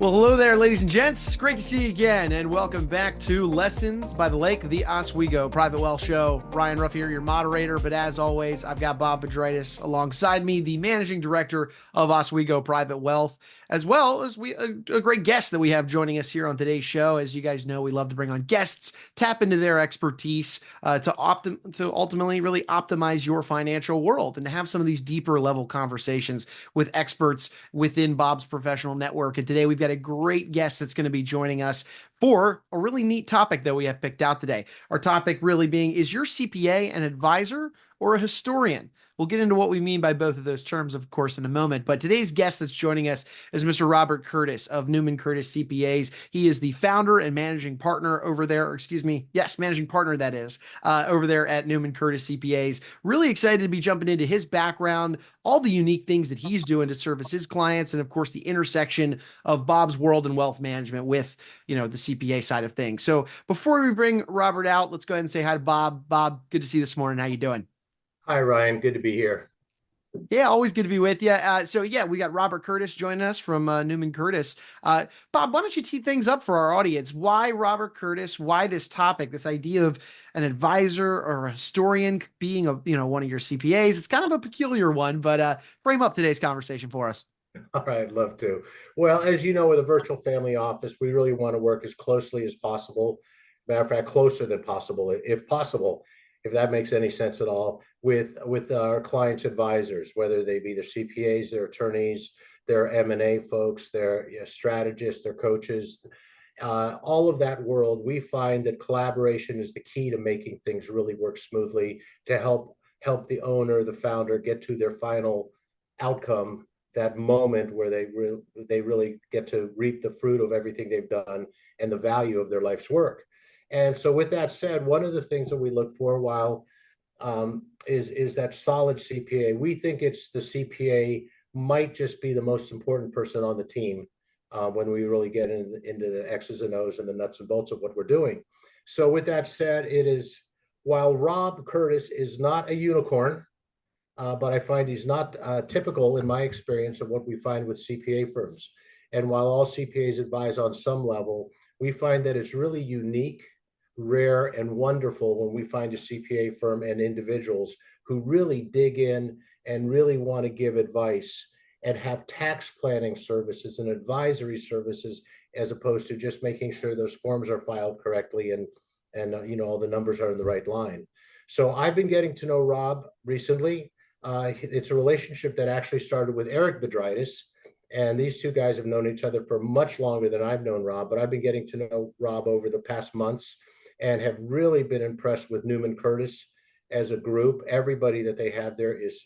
Well, hello there, ladies and gents. Great to see you again, and welcome back to Lessons by the Lake, the Oswego Private Wealth Show. Ryan Ruff here, your moderator, but as always, I've got Bob Bedritis alongside me, the managing director of Oswego Private Wealth, as well as a great guest that we have joining us here on today's show. As you guys know, we love to bring on guests, tap into their expertise to ultimately really optimize your financial world and to have some of these deeper level conversations with experts within Bob's professional network. And today we've got a great guest that's going to be joining us for a really neat topic that we have picked out today. Our topic really being, is your CPA an advisor or a historian? We'll get into what we mean by both of those terms, of course, in a moment. But today's guest that's joining us is Mr. Robert Curtis of Neumann Curtis CPAs. He is the founder and managing partner over there, managing partner, that is, over there at Neumann Curtis CPAs. Really excited to be jumping into his background, all the unique things that he's doing to service his clients, and of course, the intersection of Bob's world and wealth management with, the CPA side of things. So before we bring Robert out, let's go ahead and say hi to Bob. Bob, good to see you this morning. How you doing? Hi, Ryan. Good to be here. Yeah, always good to be with you. We got Robert Curtis joining us from Neumann Curtis. Bob, why don't you tee things up for our audience? Why Robert Curtis? Why this topic? This idea of an advisor or a historian being one of your CPAs. It's kind of a peculiar one, but frame up today's conversation for us. All right, love to. Well, as you know, with a virtual family office, we really want to work as closely as possible. Matter of fact, closer than possible, if possible, if that makes any sense at all, with our clients' advisors, whether they be their CPAs, their attorneys, their M&A folks, their strategists, their coaches, all of that world. We find that collaboration is the key to making things really work smoothly, to help the owner, the founder, get to their final outcome, that moment where they really get to reap the fruit of everything they've done and the value of their life's work. And so with that said, one of the things that we look for is that solid CPA. We think it's the CPA might just be the most important person on the team when we really get into the X's and O's and the nuts and bolts of what we're doing. So with that said, while Rob Curtis is not a unicorn, but I find he's not typical in my experience of what we find with CPA firms. And while all CPAs advise on some level, we find that it's really unique, rare, and wonderful when we find a CPA firm and individuals who really dig in and really want to give advice and have tax planning services and advisory services, as opposed to just making sure those forms are filed correctly and all the numbers are in the right line. So I've been getting to know Rob recently. It's a relationship that actually started with Eric Bedritis, and these two guys have known each other for much longer than I've known Rob, but I've been getting to know Rob over the past months and have really been impressed with Neumann Curtis as a group. Everybody that they have there is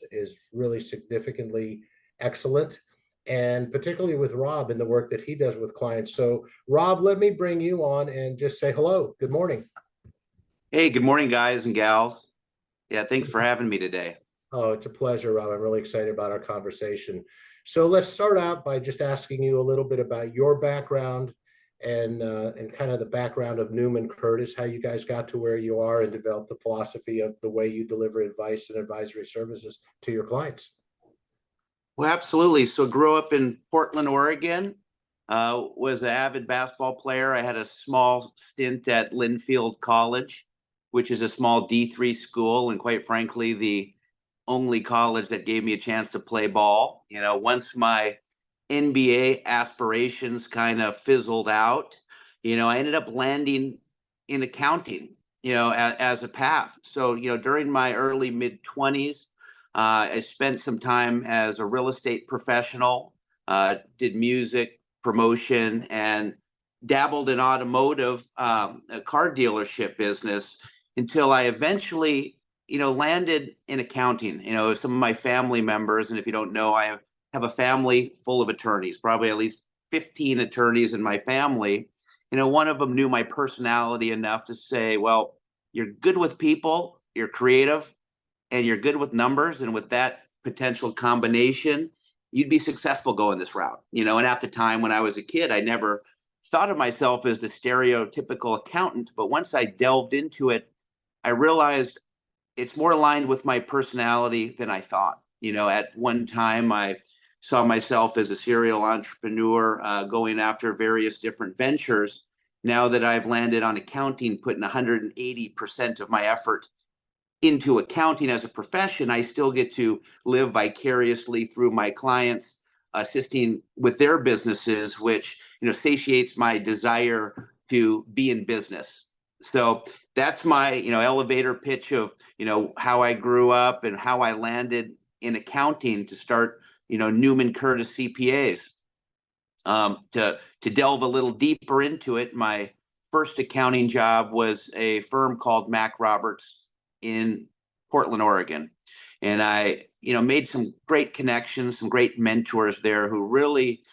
really significantly excellent, and particularly with Rob and the work that he does with clients. So Rob, let me bring you on and just say hello. Good morning. Hey, good morning, guys and gals. Yeah, thanks for having me today. Oh, it's a pleasure, Rob. I'm really excited about our conversation. So let's start out by just asking you a little bit about your background and kind of the background of Neumann Curtis, how you guys got to where you are and developed the philosophy of the way you deliver advice and advisory services to your clients. Well, absolutely. So grew up in Portland, Oregon, was an avid basketball player. I had a small stint at Linfield College, which is a small D3 school, and quite frankly, the only college that gave me a chance to play ball. Once my NBA aspirations kind of fizzled out, I ended up landing in accounting, as a path. So, during my early mid-20s, I spent some time as a real estate professional, did music promotion, and dabbled in automotive, a car dealership business until I eventually, landed in accounting. Some of my family members, and if you don't know, I have a family full of attorneys, probably at least 15 attorneys in my family. One of them knew my personality enough to say, well, you're good with people, you're creative, and you're good with numbers. And with that potential combination, you'd be successful going this route. And at the time when I was a kid, I never thought of myself as the stereotypical accountant. But once I delved into it, I realized it's more aligned with my personality than I thought. At one time, I saw myself as a serial entrepreneur, going after various different ventures. Now that I've landed on accounting, putting 180% of my effort into accounting as a profession, I still get to live vicariously through my clients, assisting with their businesses, which, satiates my desire to be in business. So that's my, elevator pitch of, how I grew up and how I landed in accounting to start, Neumann Curtis CPAs. To delve a little deeper into it, my first accounting job was a firm called Mac Roberts in Portland, Oregon. And I, made some great connections, some great mentors there who really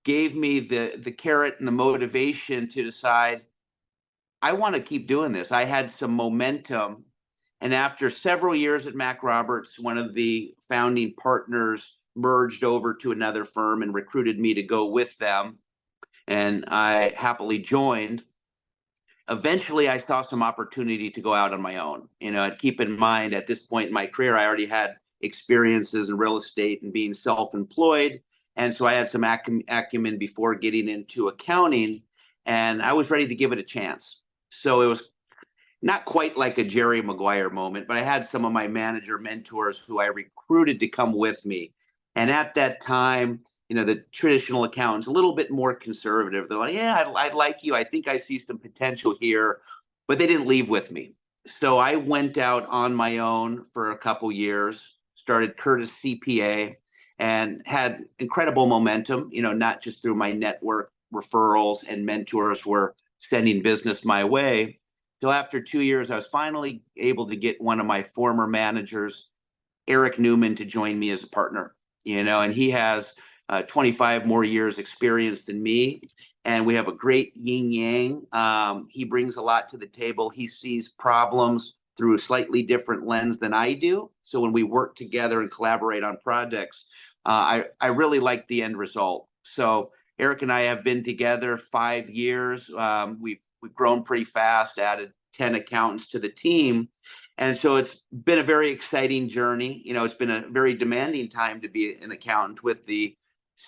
gave me the carrot and the motivation to decide I want to keep doing this. I had some momentum. And after several years at Mac Roberts, one of the founding partners merged over to another firm and recruited me to go with them. And I happily joined. Eventually, I saw some opportunity to go out on my own. Keep in mind, at this point in my career, I already had experiences in real estate and being self-employed. And so I had some acumen before getting into accounting, and I was ready to give it a chance. So it was not quite like a Jerry Maguire moment, but I had some of my manager mentors who I recruited to come with me. And at that time, the traditional accountants, a little bit more conservative. They're like, yeah, I like you. I think I see some potential here, but they didn't leave with me. So I went out on my own for a couple years, started Curtis CPA, and had incredible momentum, not just through my network referrals and mentors were sending business my way. So after 2 years, I was finally able to get one of my former managers, Eric Neumann, to join me as a partner, and he has 25 more years experience than me. And we have a great yin yang. He brings a lot to the table. He sees problems through a slightly different lens than I do. So when we work together and collaborate on projects, I really like the end result. So Eric and I have been together 5 years. We've grown pretty fast, added 10 accountants to the team. And so it's been a very exciting journey. It's been a very demanding time to be an accountant with the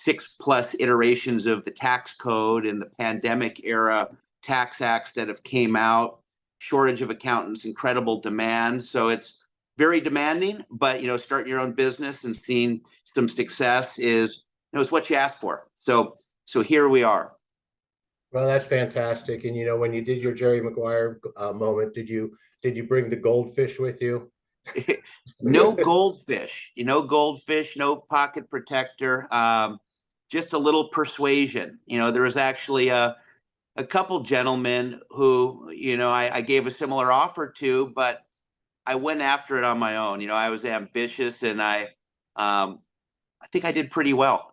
6+ iterations of the tax code and the pandemic era tax acts that have came out, shortage of accountants, incredible demand. So it's very demanding, but, starting your own business and seeing some success is, it's what you ask for. So here we are. Well, that's fantastic. And when you did your Jerry Maguire moment, did you bring the goldfish with you? No goldfish, no pocket protector, just a little persuasion. There was actually a couple gentlemen who, I gave a similar offer to, but I went after it on my own. I was ambitious, and I think I did pretty well,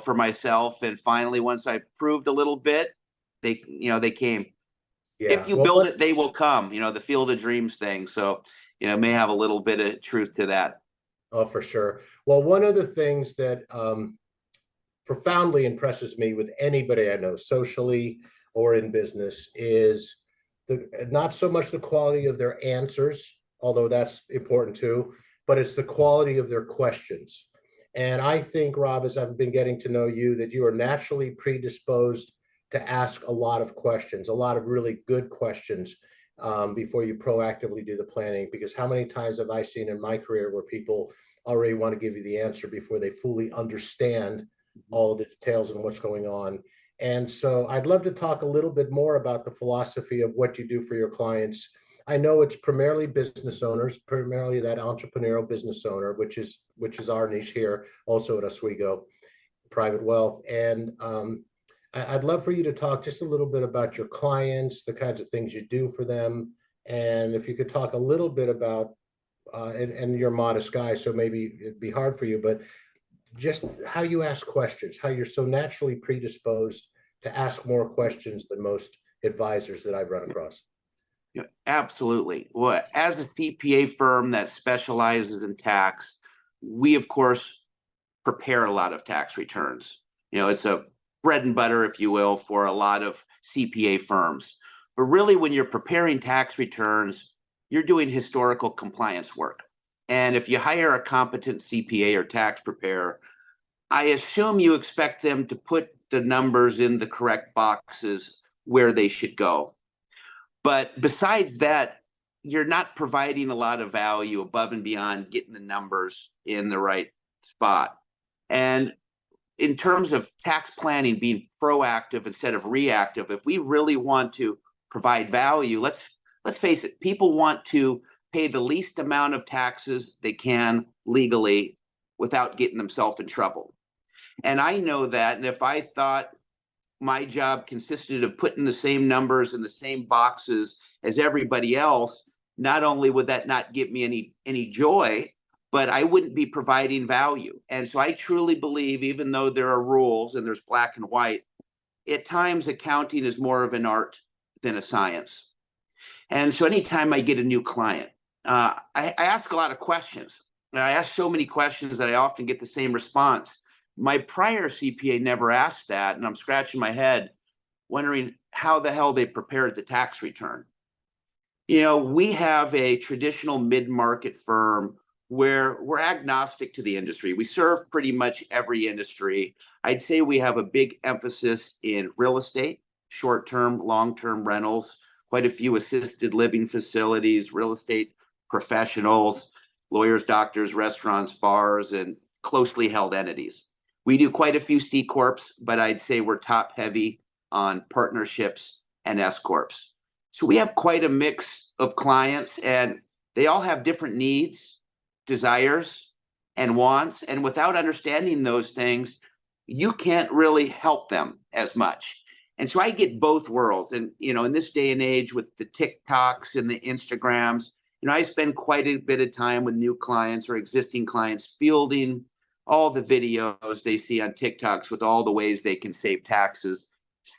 for myself. And finally, once I proved a little bit, they came. Yeah. If you build it, they will come, the field of dreams thing. So, may have a little bit of truth to that. Oh, for sure. Well, one of the things that profoundly impresses me with anybody I know, socially or in business, is not so much the quality of their answers, although that's important too, but it's the quality of their questions. And I think, Rob, as I've been getting to know you, that you are naturally predisposed to ask a lot of questions, a lot of really good questions, before you proactively do the planning. Because how many times have I seen in my career where people already want to give you the answer before they fully understand all the details and what's going on? And so I'd love to talk a little bit more about the philosophy of what you do for your clients. I know it's primarily business owners, primarily that entrepreneurial business owner, which is our niche here, also at Oswego Private Wealth. And I'd love for you to talk just a little bit about your clients, the kinds of things you do for them, and if you could talk a little bit about, and you're a modest guy, so maybe it'd be hard for you, but just how you ask questions, how you're so naturally predisposed to ask more questions than most advisors that I've run across. Yeah, absolutely. Well, as a CPA firm that specializes in tax, we, of course, prepare a lot of tax returns. It's a bread and butter, if you will, for a lot of CPA firms. But really, when you're preparing tax returns, you're doing historical compliance work. And if you hire a competent CPA or tax preparer, I assume you expect them to put the numbers in the correct boxes where they should go. But besides that, you're not providing a lot of value above and beyond getting the numbers in the right spot. And in terms of tax planning, being proactive instead of reactive, if we really want to provide value, let's face it, people want to pay the least amount of taxes they can legally without getting themselves in trouble. And I know that. And if I thought my job consisted of putting the same numbers in the same boxes as everybody else, not only would that not give me any joy, but I wouldn't be providing value. And so I truly believe, even though there are rules and there's black and white, at times accounting is more of an art than a science. And so anytime I get a new client, I ask a lot of questions. I ask so many questions that I often get the same response. My prior CPA never asked that, and I'm scratching my head wondering how the hell they prepared the tax return. We have a traditional mid-market firm where we're agnostic to the industry. We serve pretty much every industry. I'd say we have a big emphasis in real estate, short-term, long-term rentals, quite a few assisted living facilities, real estate professionals, lawyers, doctors, restaurants, bars, and closely held entities. We do quite a few C Corps, but I'd say we're top heavy on partnerships and S Corps. So we have quite a mix of clients, and they all have different needs, desires, and wants. And without understanding those things, you can't really help them as much. And so I get both worlds. And, in this day and age with the TikToks and the Instagrams, I spend quite a bit of time with new clients or existing clients fielding all the videos they see on TikToks with all the ways they can save taxes.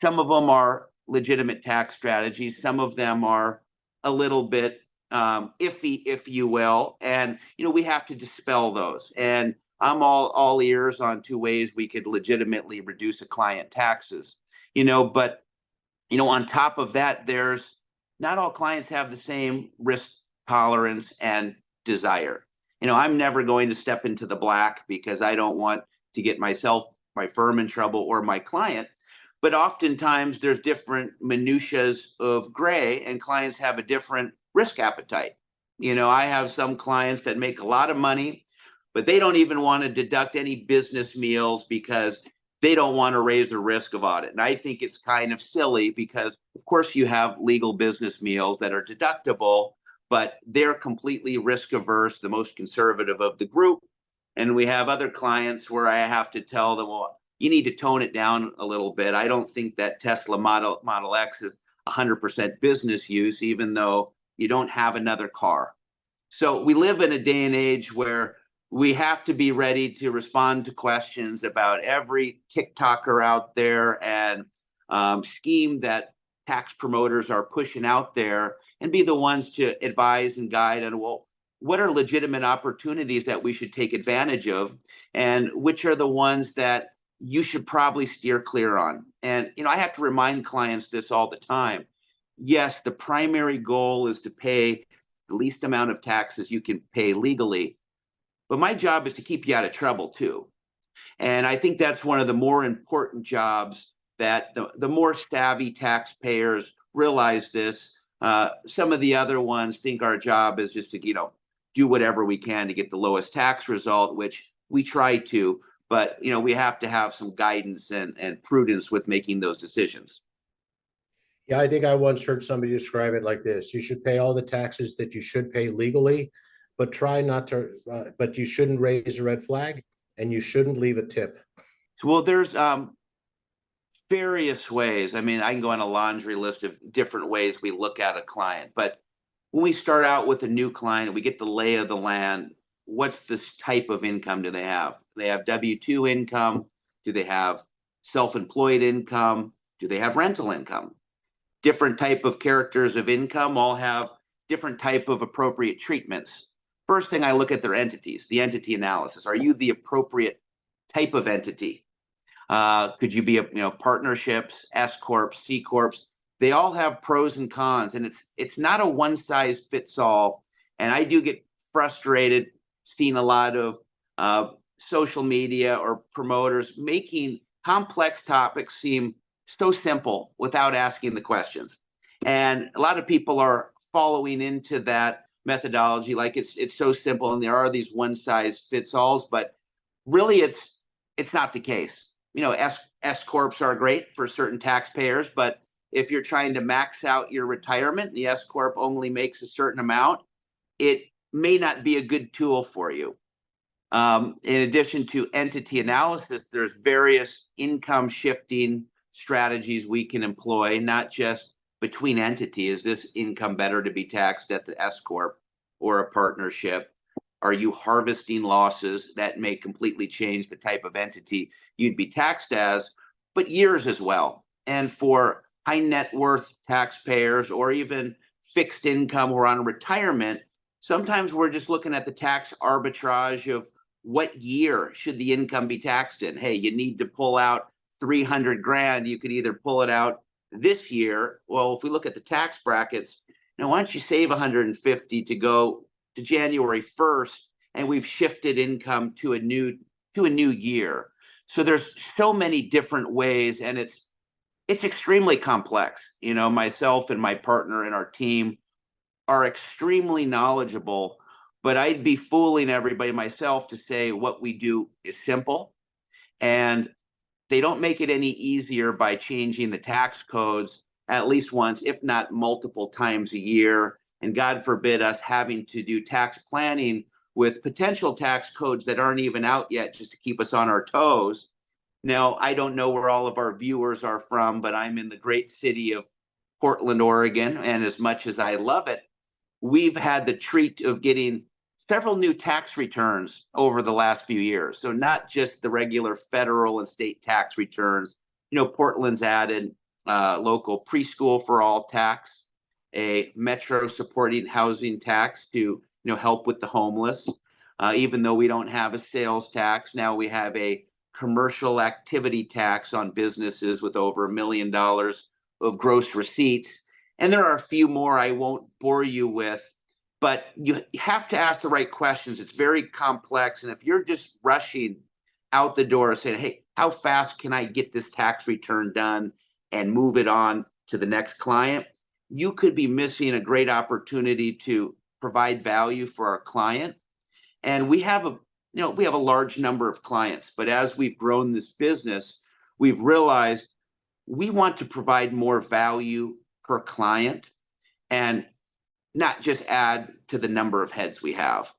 Some of them are legitimate tax strategies. Some of them are a little bit iffy, if you will. And, we have to dispel those. And I'm all ears on two ways we could legitimately reduce a client taxes, but, on top of that, there's not all clients have the same risk tolerance and desire. I'm never going to step into the black because I don't want to get myself, my firm in trouble or my client. But oftentimes there's different minutiae of gray, and clients have a different risk appetite. I have some clients that make a lot of money, but they don't even want to deduct any business meals because they don't want to raise the risk of audit. And I think it's kind of silly because, of course, you have legal business meals that are deductible, but they're completely risk averse, the most conservative of the group. And we have other clients where I have to tell them, well, you need to tone it down a little bit. I don't think that Tesla Model X is 100% business use, even though you don't have another car. So we live in a day and age where we have to be ready to respond to questions about every TikToker out there and scheme that tax promoters are pushing out there, and be the ones to advise and guide on, well, what are legitimate opportunities that we should take advantage of, and which are the ones that you should probably steer clear on. And, I have to remind clients this all the time. Yes, the primary goal is to pay the least amount of taxes you can pay legally, but my job is to keep you out of trouble too. And I think that's one of the more important jobs that the more savvy taxpayers realize this. Some of the other ones think our job is just to, do whatever we can to get the lowest tax result, which we try to, but, we have to have some guidance and prudence with making those decisions. Yeah, I think I once heard somebody describe it like this: you should pay all the taxes that you should pay legally, but try not to, but you shouldn't raise a red flag, and you shouldn't leave a tip. Well, there's various ways. I mean, I can go on a laundry list of different ways we look at a client, but when we start out with a new client, we get the lay of the land. What's this type of income do they have? Do they have W-2 income? Do they have self-employed income? Do they have rental income? Different type of characters of income all have different type of appropriate treatments. First thing, I look at their entities, the entity analysis. Are you the appropriate type of entity? Could you be partnerships, S Corps, C Corps? They all have pros and cons, and it's not a one size fits all. And I do get frustrated seeing a lot of social media or promoters making complex topics seem so simple without asking the questions. And a lot of people are following into that methodology like it's so simple, and there are these one size fits alls, but really it's not the case. S corps are great for certain taxpayers, but if you're trying to max out your retirement, the S corp only makes a certain amount, it may not be a good tool for you. In addition to entity analysis, there's various income shifting strategies we can employ, not just between entities. Is this income better to be taxed at the S corp or a partnership? Are you harvesting losses that may completely change the type of entity you'd be taxed as, but years as well? And for high net worth taxpayers or even fixed income or on retirement, sometimes we're just looking at the tax arbitrage of what year should the income be taxed in. Hey, you need to pull out 300 grand. You could either pull it out this year. Well, if we look at the tax brackets, why don't you save 150 to go to January 1st, and we've shifted income to a new year. So there's so many different ways, and it's extremely complex. Myself and my partner and our team are extremely knowledgeable, but I'd be fooling everybody, myself, to say what we do is simple. And they don't make it any easier by changing the tax codes at least once, if not multiple times a year. And God forbid us having to do tax planning with potential tax codes that aren't even out yet just to keep us on our toes. Now, I don't know where all of our viewers are from, but I'm in the great city of Portland, Oregon. And as much as I love it, we've had the treat of getting several new tax returns over the last few years. So not just the regular federal and state tax returns. Portland's added local preschool for all tax, a metro supporting housing tax to help with the homeless. Even though we don't have a sales tax, now we have a commercial activity tax on businesses with over $1 million of gross receipts. And there are a few more I won't bore you with, but you have to ask the right questions. It's very complex. And if you're just rushing out the door saying, hey, how fast can I get this tax return done and move it on to the next client, you could be missing a great opportunity to provide value for our client. And we have a large number of clients, but as we've grown this business, we've realized we want to provide more value per client and not just add to the number of heads we have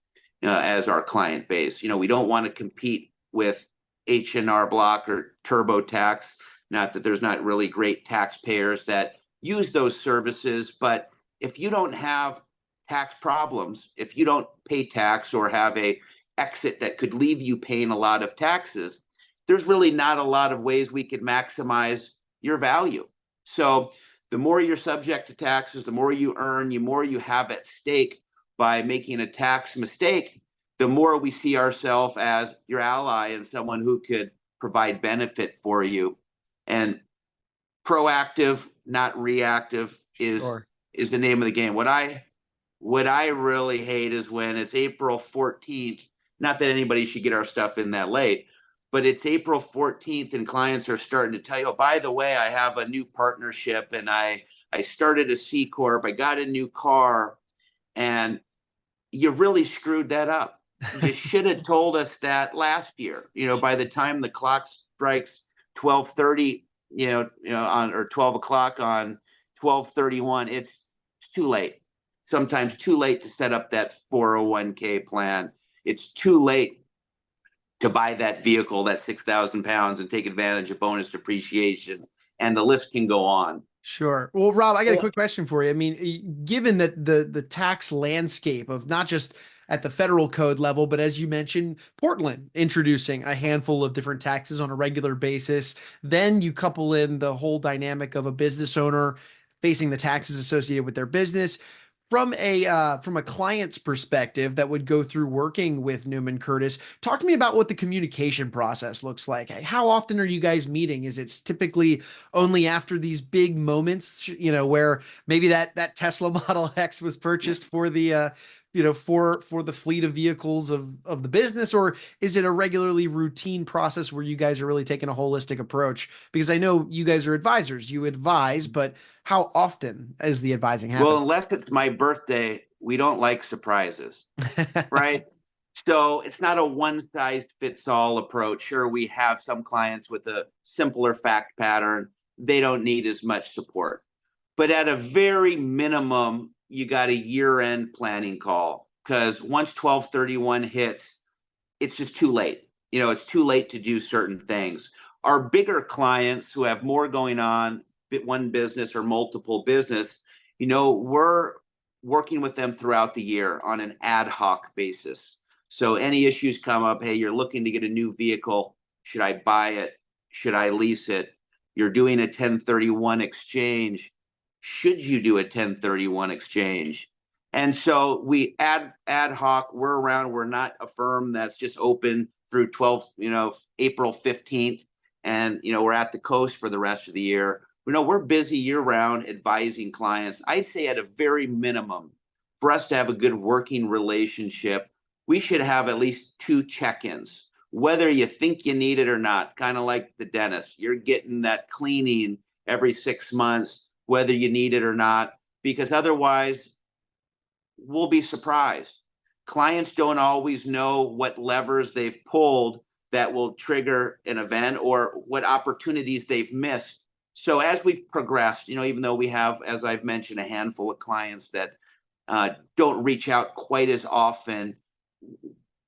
as our client base. We don't want to compete with H&R Block or TurboTax. Not that there's not really great taxpayers that use those services, but if you don't have tax problems, if you don't pay tax or have a exit that could leave you paying a lot of taxes, there's really not a lot of ways we could maximize your value. So the more you're subject to taxes, the more you earn, the more you have at stake by making a tax mistake, the more we see ourselves as your ally and someone who could provide benefit for you. And proactive, not reactive, is the name of the game. What I really hate is when it's April 14th, not that anybody should get our stuff in that late, but it's April 14th and clients are starting to tell you, oh, by the way, I have a new partnership and I started a C Corp, I got a new car, and you really screwed that up. You should have told us that last year. By the time the clock strikes 12:30, or 12 o'clock on 12/31, it's too late. Sometimes too late to set up that 401k plan. It's too late to buy that vehicle, that 6,000 pounds, and take advantage of bonus depreciation. And the list can go on. Sure. Well, Rob, I got a quick question for you. I mean, given that the tax landscape of not just at the federal code level, but as you mentioned, Portland introducing a handful of different taxes on a regular basis, then you couple in the whole dynamic of a business owner facing the taxes associated with their business. From a client's perspective that would go through working with Neumann Curtis, talk to me about what the communication process looks like. How often are you guys meeting? Is it typically only after these big moments, where maybe that Tesla Model X was purchased for the for the fleet of vehicles of the business, or is it a regularly routine process where you guys are really taking a holistic approach? Because I know you guys are advisors, you advise, but how often is the advising Well, happen? unless it's my birthday, we don't like surprises, right? So it's not a one size fits all approach. Sure, we have some clients with a simpler fact pattern. They don't need as much support. But at a very minimum, you got a year-end planning call, because once 12/31 hits, it's just too late. It's too late to do certain things. Our bigger clients who have more going on, one business or multiple business, we're working with them throughout the year on an ad hoc basis. So any issues come up, hey, you're looking to get a new vehicle. Should I buy it? Should I lease it? You're doing a 1031 exchange. Should you do a 1031 exchange? And so we ad hoc, we're around. We're not a firm that's just open through April 15th. And, we're at the coast for the rest of the year. We're busy year round advising clients. I'd say at a very minimum, for us to have a good working relationship, we should have at least 2 check-ins, whether you think you need it or not, kind of like the dentist. You're getting that cleaning every 6 months, whether you need it or not, because otherwise we'll be surprised. Clients don't always know what levers they've pulled that will trigger an event, or what opportunities they've missed. So as we've progressed, even though we have, as I've mentioned, a handful of clients that don't reach out quite as often,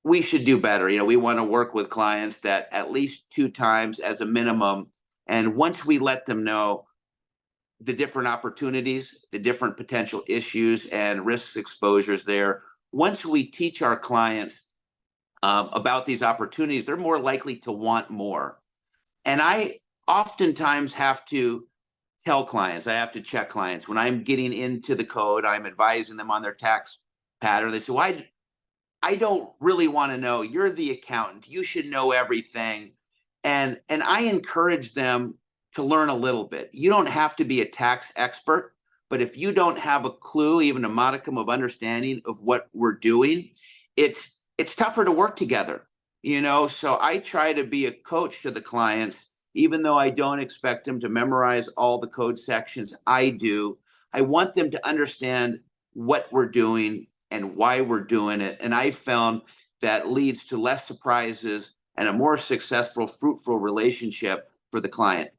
we should do better. We want to work with clients that at least 2 times as a minimum. And once we let them know the different opportunities, the different potential issues and risks exposures there, once we teach our clients about these opportunities, they're more likely to want more. And I oftentimes have to tell clients, I have to check clients when I'm getting into the code, I'm advising them on their tax pattern. They say, well, I don't really want to know. You're the accountant. You should know everything. And I encourage them to learn a little bit. You don't have to be a tax expert, but if you don't have a clue, even a modicum of understanding of what we're doing, it's tougher to work together. So I try to be a coach to the clients, even though I don't expect them to memorize all the code sections. I do. I want them to understand what we're doing and why we're doing it. And I found that leads to less surprises and a more successful, fruitful relationship for the client.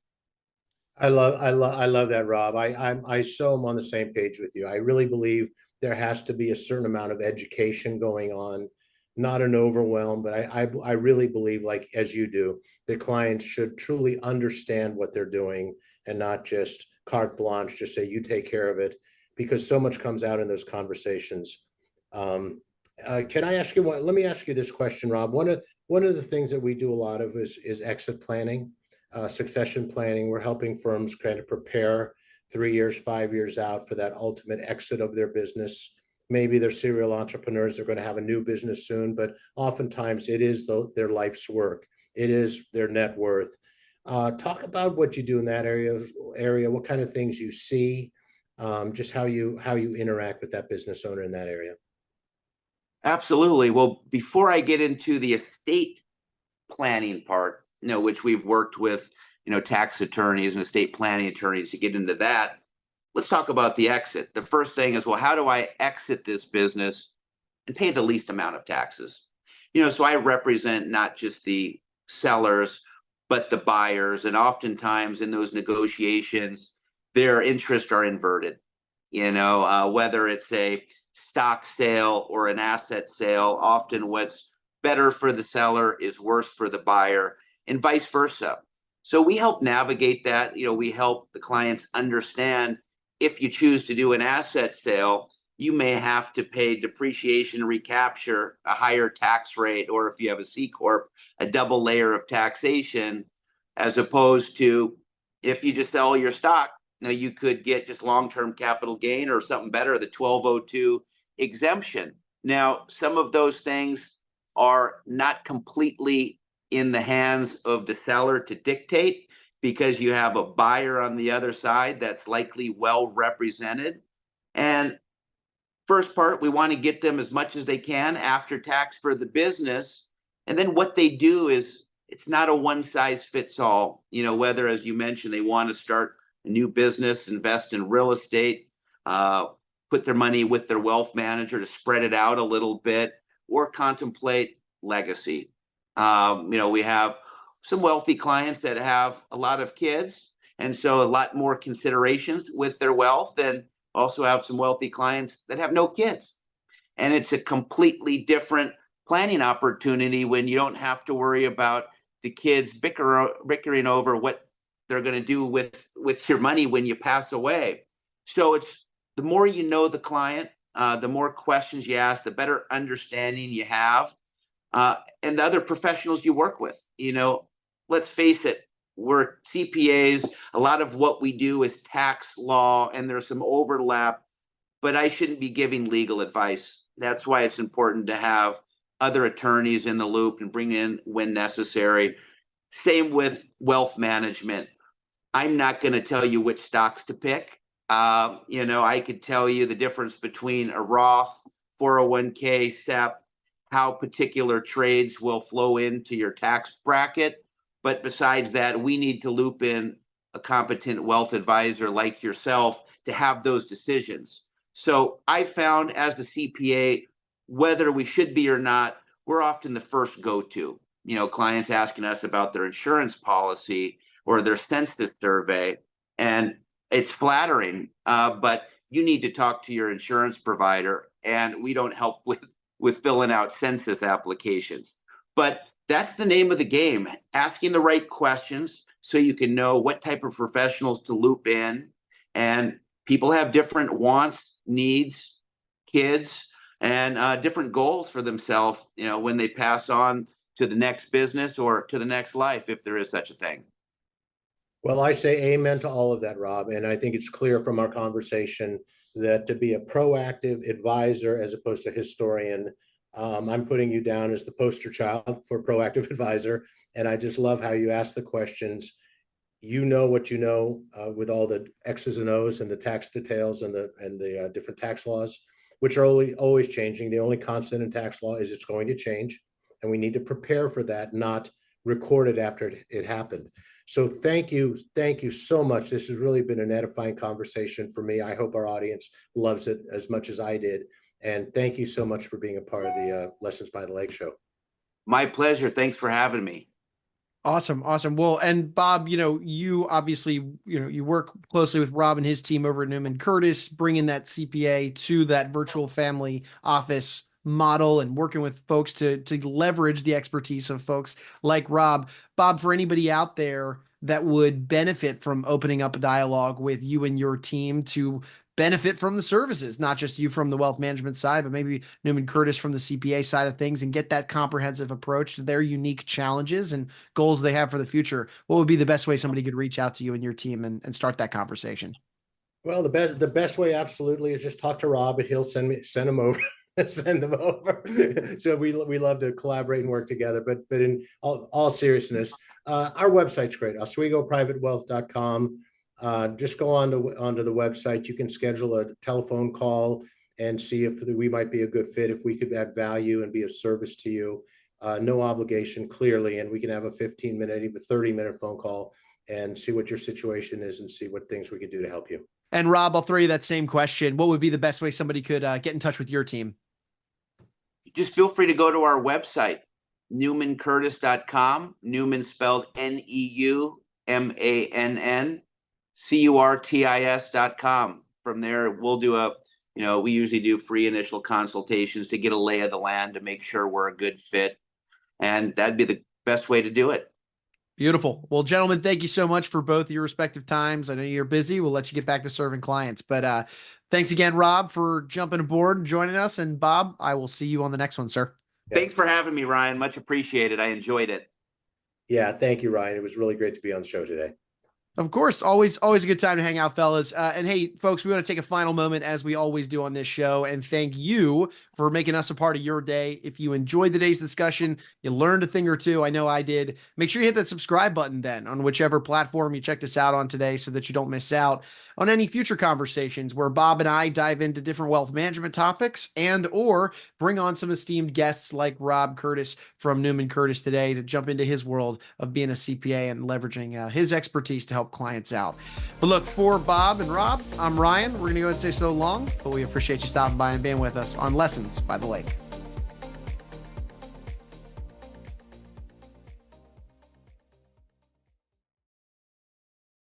I love that, Rob. I so am on the same page with you. I really believe there has to be a certain amount of education going on, not an overwhelm, but I really believe, like as you do, the clients should truly understand what they're doing and not just carte blanche, just say you take care of it, because so much comes out in those conversations. Can I ask you one? Let me ask you this question, Rob. One of the things that we do a lot of is exit planning. Succession planning. We're helping firms kind of prepare 3 years, 5 years out for that ultimate exit of their business. Maybe they're serial entrepreneurs. They're going to have a new business soon, but oftentimes it is their life's work. It is their net worth. Talk about what you do in that area, what kind of things you see, just how you interact with that business owner in that area. Absolutely. Well, before I get into the estate planning part, which we've worked with, tax attorneys and estate planning attorneys to get into that. Let's talk about the exit. The first thing is, well, how do I exit this business and pay the least amount of taxes? So I represent not just the sellers, but the buyers. And oftentimes in those negotiations, their interests are inverted, whether it's a stock sale or an asset sale. Often what's better for the seller is worse for the buyer, and vice versa. So we help navigate that. We help the clients understand, if you choose to do an asset sale, you may have to pay depreciation recapture, a higher tax rate, or if you have a C Corp, a double layer of taxation, as opposed to if you just sell your stock. You could get just long-term capital gain or something better, the 1202 exemption. Now, some of those things are not completely in the hands of the seller to dictate, because you have a buyer on the other side that's likely well represented. And First part, we want to get them as much as they can after tax for the business. And then what they do is it's not a one size fits all, whether, as you mentioned, they want to start a new business, invest in real estate, put their money with their wealth manager to spread it out a little bit, or contemplate legacy. We have some wealthy clients that have a lot of kids, and so a lot more considerations with their wealth, and also have some wealthy clients that have no kids. And it's a completely different planning opportunity when you don't have to worry about the kids bickering over what they're going to do with your money when you pass away. So it's the more you know the client, the more questions you ask, the better understanding you have, and the other professionals you work with. Let's face it, we're CPAs. A lot of what we do is tax law, and there's some overlap, but I shouldn't be giving legal advice. That's why it's important to have other attorneys in the loop and bring in when necessary. Same with wealth management. I'm not going to tell you which stocks to pick. I could tell you the difference between a Roth, 401k, SEP, how particular trades will flow into your tax bracket. But besides that, we need to loop in a competent wealth advisor like yourself to have those decisions. So I found, as the CPA, whether we should be or not, we're often the first go-to. Clients asking us about their insurance policy or their census survey, and it's flattering, but you need to talk to your insurance provider, and we don't help with filling out census applications. But that's the name of the game, asking the right questions so you can know what type of professionals to loop in. And people have different wants, needs, kids, and different goals for themselves, when they pass on to the next business or to the next life, if there is such a thing. Well, I say amen to all of that, Rob. And I think it's clear from our conversation that to be a proactive advisor as opposed to historian, I'm putting you down as the poster child for proactive advisor. And I just love how you ask the questions. You know what you know, with all the X's and O's and the tax details and the different tax laws, which are always changing. The only constant in tax law is it's going to change, and we need to prepare for that, not record it after it happened. So thank you so much. This has really been an edifying conversation for me. I hope our audience loves it as much as I did. And thank you so much for being a part of the Lessons by the Lake show. My pleasure. Thanks for having me. Awesome. Well, and Bob, you obviously, you work closely with Rob and his team over at Neumann Curtis, bringing that CPA to that virtual family office model and working with folks to leverage the expertise of folks like Rob. Bob, for anybody out there that would benefit from opening up a dialogue with you and your team to benefit from the services, not just you from the wealth management side, but maybe Neumann Curtis from the CPA side of things, and get that comprehensive approach to their unique challenges and goals they have for the future, what would be the best way somebody could reach out to you and your team and start that conversation? Well, the best way absolutely is just talk to Rob, and he'll send them over. Send them over. So we love to collaborate and work together. But in all seriousness, our website's great, oswegoprivatewealth.com. Just go onto the website. You can schedule a telephone call and see if we might be a good fit, if we could add value and be of service to you. No obligation, clearly, and we can have a 15-minute, even 30-minute phone call and see what your situation is and see what things we could do to help you. And Rob, I'll throw you that same question. What would be the best way somebody could get in touch with your team? Just feel free to go to our website, NeumannCurtis.com. Neumann spelled NeumannCurtis.com. From there, we'll do we usually do free initial consultations to get a lay of the land to make sure we're a good fit. And that'd be the best way to do it. Beautiful. Well, gentlemen, thank you so much for both your respective times. I know you're busy. We'll let you get back to serving clients. But thanks again, Rob, for jumping aboard and joining us. And Bob, I will see you on the next one, sir. Thanks for having me, Ryan. Much appreciated. I enjoyed it. Yeah, thank you, Ryan. It was really great to be on the show today. Of course, always a good time to hang out, fellas. And hey, folks, we want to take a final moment, as we always do on this show, and thank you for making us a part of your day. If you enjoyed today's discussion, you learned a thing or two, I know I did, make sure you hit that subscribe button then on whichever platform you checked us out on today, so that you don't miss out on any future conversations where Bob and I dive into different wealth management topics, and or bring on some esteemed guests like Rob Curtis from Neumann Curtis today to jump into his world of being a CPA and leveraging his expertise to help clients out. But look, for Bob and Rob, I'm Ryan. We're going to go and say so long, but we appreciate you stopping by and being with us on Lessons by the Lake.